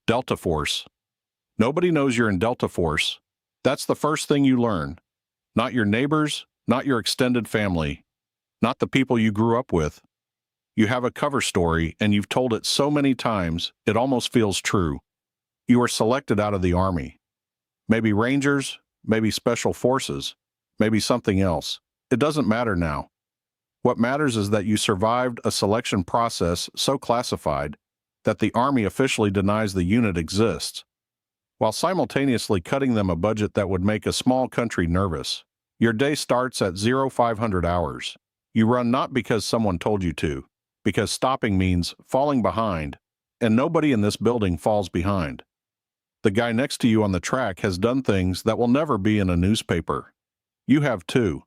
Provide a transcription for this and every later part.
Delta Force. Nobody knows you're in Delta Force. That's the first thing you learn. Not your neighbors, not your extended family, not the people you grew up with. You have a cover story, and you've told it so many times, it almost feels true. You were selected out of the Army. Maybe Rangers, maybe Special Forces, maybe something else. It doesn't matter now. What matters is that you survived a selection process so classified that the Army officially denies the unit exists, while simultaneously cutting them a budget that would make a small country nervous. Your day starts at 0500 hours. You run not because someone told you to, because stopping means falling behind, and nobody in this building falls behind. The guy next to you on the track has done things that will never be in a newspaper. You have too.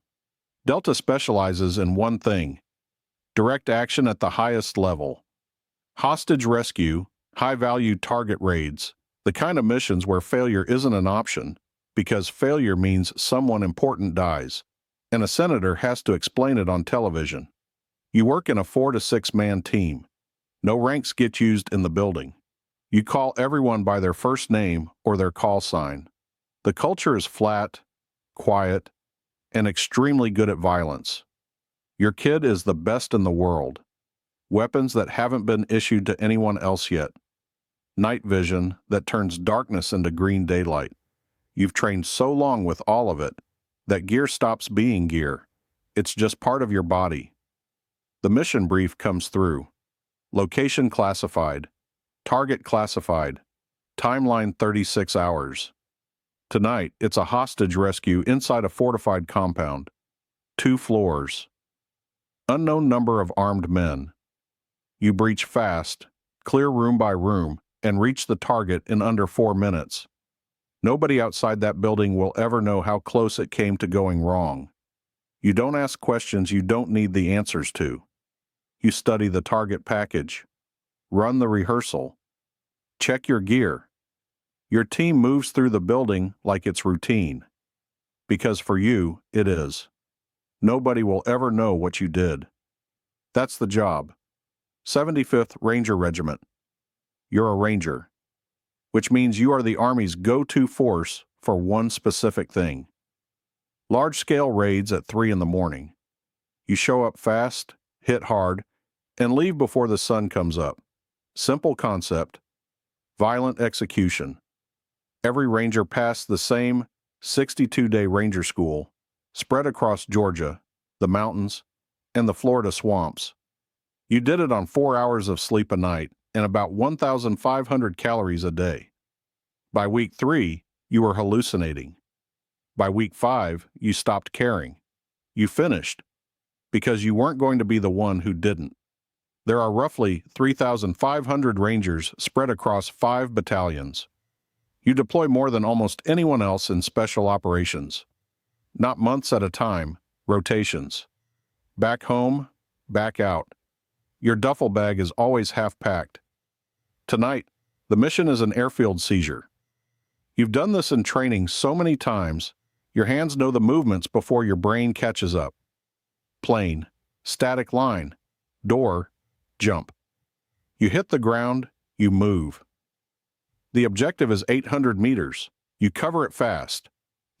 Delta specializes in one thing: direct action at the highest level. Hostage rescue, high-value target raids, the kind of missions where failure isn't an option, because failure means someone important dies, and a senator has to explain it on television. You work in a 4 to 6 man team. No ranks get used in the building. You call everyone by their first name or their call sign. The culture is flat, quiet, and extremely good at violence. Your kid is the best in the world. Weapons that haven't been issued to anyone else yet. Night vision that turns darkness into green daylight. You've trained so long with all of it that gear stops being gear. It's just part of your body. The mission brief comes through. Location classified. Target classified. Timeline 36 hours. Tonight, it's a hostage rescue inside a fortified compound. 2 floors. Unknown number of armed men. You breach fast, clear room by room, and reach the target in under 4 minutes. Nobody outside that building will ever know how close it came to going wrong. You don't ask questions you don't need the answers to. You study the target package. Run the rehearsal. Check your gear. Your team moves through the building like it's routine. Because for you, it is. Nobody will ever know what you did. That's the job. 75th Ranger Regiment. You're a Ranger, which means you are the Army's go-to force for one specific thing. Large-scale raids at 3 in the morning. You show up fast, hit hard, and leave before the sun comes up. Simple concept. Violent execution. Every Ranger passed the same 62-day Ranger School, spread across Georgia, the mountains, and the Florida swamps. You did it on 4 hours of sleep a night and about 1,500 calories a day. By week 3, you were hallucinating. By week 5, you stopped caring. You finished, because you weren't going to be the one who didn't. There are roughly 3,500 Rangers spread across 5 battalions. You deploy more than almost anyone else in special operations. Not months at a time, rotations. Back home, back out. Your duffel bag is always half-packed. Tonight, the mission is an airfield seizure. You've done this in training so many times, your hands know the movements before your brain catches up. Plane, static line, door, jump. You hit the ground, you move. The objective is 800 meters. You cover it fast.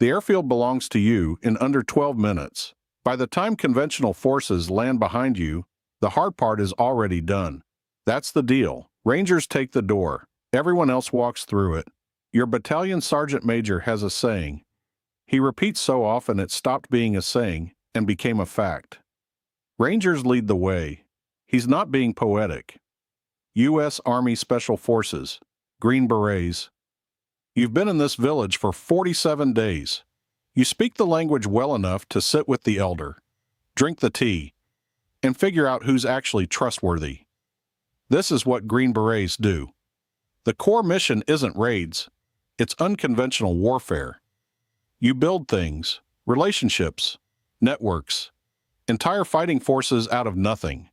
The airfield belongs to you in under 12 minutes. By the time conventional forces land behind you, the hard part is already done. That's the deal. Rangers take the door. Everyone else walks through it. Your battalion sergeant major has a saying. He repeats so often it stopped being a saying and became a fact. Rangers lead the way. He's not being poetic. U.S. Army Special Forces, Green Berets. You've been in this village for 47 days. You speak the language well enough to sit with the elder, drink the tea, and figure out who's actually trustworthy. This is what Green Berets do. The core mission isn't raids. It's unconventional warfare. You build things, relationships, networks, entire fighting forces out of nothing.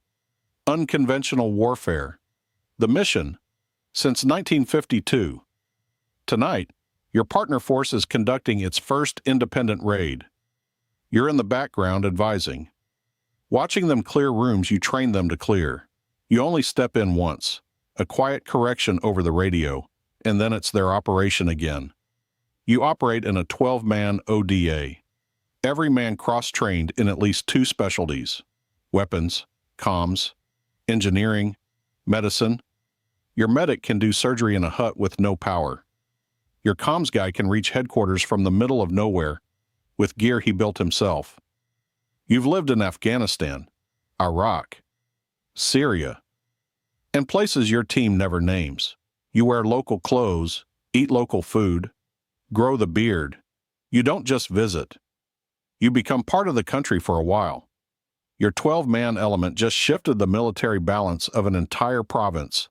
Unconventional warfare. The mission, since 1952. Tonight, your partner force is conducting its first independent raid. You're in the background advising. Watching them clear rooms you train them to clear. You only step in once. A quiet correction over the radio. and then it's their operation again. You operate in a 12-man ODA. Every man cross-trained in at least 2 specialties: weapons, comms, engineering, medicine. Your medic can do surgery in a hut with no power. Your comms guy can reach headquarters from the middle of nowhere with gear he built himself. You've lived in Afghanistan, Iraq, Syria, and places your team never names. You wear local clothes, eat local food, grow the beard. You don't just visit. You become part of the country for a while. Your 12-man element just shifted the military balance of an entire province.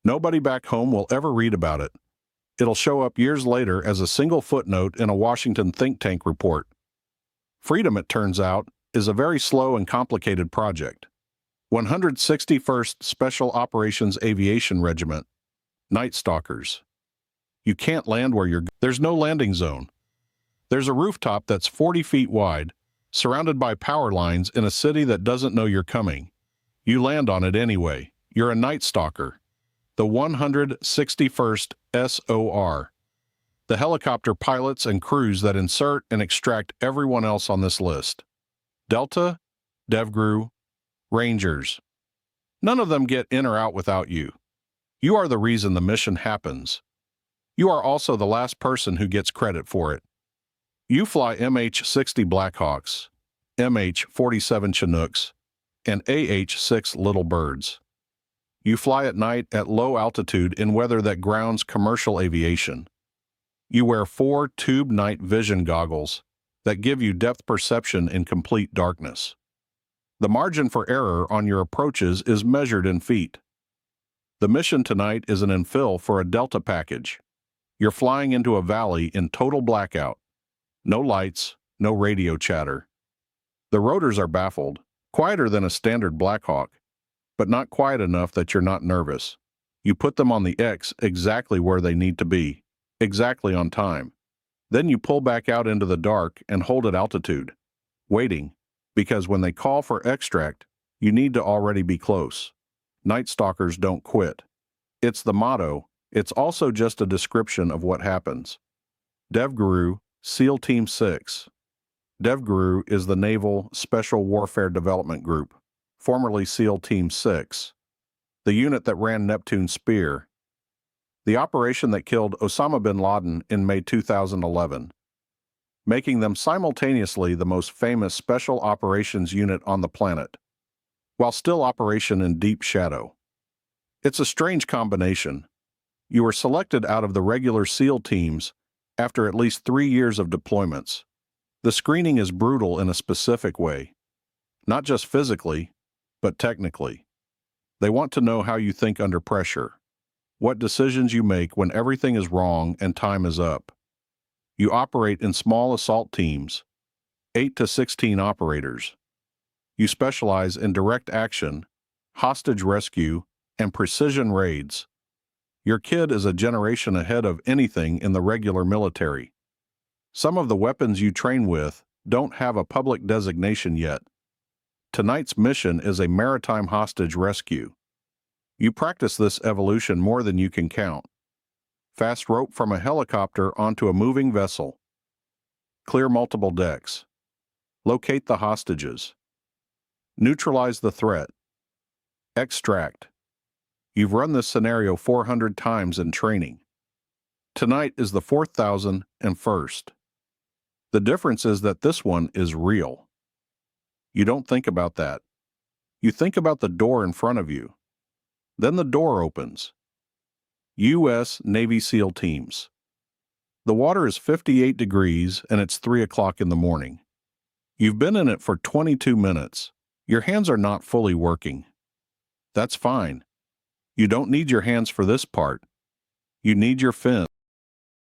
Nobody back home will ever read about it. It'll show up years later as a single footnote in a Washington think tank report. Freedom, it turns out, is a very slow and complicated project. 161st Special Operations Aviation Regiment, Night Stalkers. You can't land where you're going. There's no landing zone. There's a rooftop that's 40 feet wide, surrounded by power lines in a city that doesn't know you're coming. You land on it anyway. You're a Night Stalker. The 161st SOR. The helicopter pilots and crews that insert and extract everyone else on this list. Delta, DevGru, Rangers. None of them get in or out without you. You are the reason the mission happens. You are also the last person who gets credit for it. You fly MH-60 Blackhawks, MH-47 Chinooks, and AH-6 Little Birds. You fly at night at low altitude in weather that grounds commercial aviation. You wear 4 tube night vision goggles that give you depth perception in complete darkness. The margin for error on your approaches is measured in feet. The mission tonight is an infill for a Delta package. You're flying into a valley in total blackout. No lights, no radio chatter. The rotors are baffled, quieter than a standard Blackhawk, but not quiet enough that you're not nervous. You put them on the X exactly where they need to be, exactly on time. Then you pull back out into the dark and hold at altitude, waiting, because when they call for extract, you need to already be close. Night Stalkers don't quit. It's the motto. It's also just a description of what happens. DevGru, SEAL Team 6. DevGru is the Naval Special Warfare Development Group, formerly SEAL Team 6, the unit that ran Neptune Spear, the operation that killed Osama bin Laden in May 2011, making them simultaneously the most famous special operations unit on the planet, while still operation in deep shadow. It's a strange combination. You were selected out of the regular SEAL teams after at least 3 years of deployments. The screening is brutal in a specific way, not just physically, but technically. They want to know how you think under pressure, what decisions you make when everything is wrong and time is up. You operate in small assault teams, 8 to 16 operators. You specialize in direct action, hostage rescue, and precision raids. Your kid is a generation ahead of anything in the regular military. Some of the weapons you train with don't have a public designation yet. Tonight's mission is a maritime hostage rescue. You practice this evolution more than you can count. Fast rope from a helicopter onto a moving vessel. Clear multiple decks. Locate the hostages. Neutralize the threat. Extract. You've run this scenario 400 times in training. Tonight is the 4,001st. The difference is that this one is real. You don't think about that. You think about the door in front of you. Then the door opens. U.S. Navy SEAL teams. The water is 58 degrees and it's 3 o'clock in the morning. You've been in it for 22 minutes. Your hands are not fully working. That's fine. You don't need your hands for this part. You need your fins.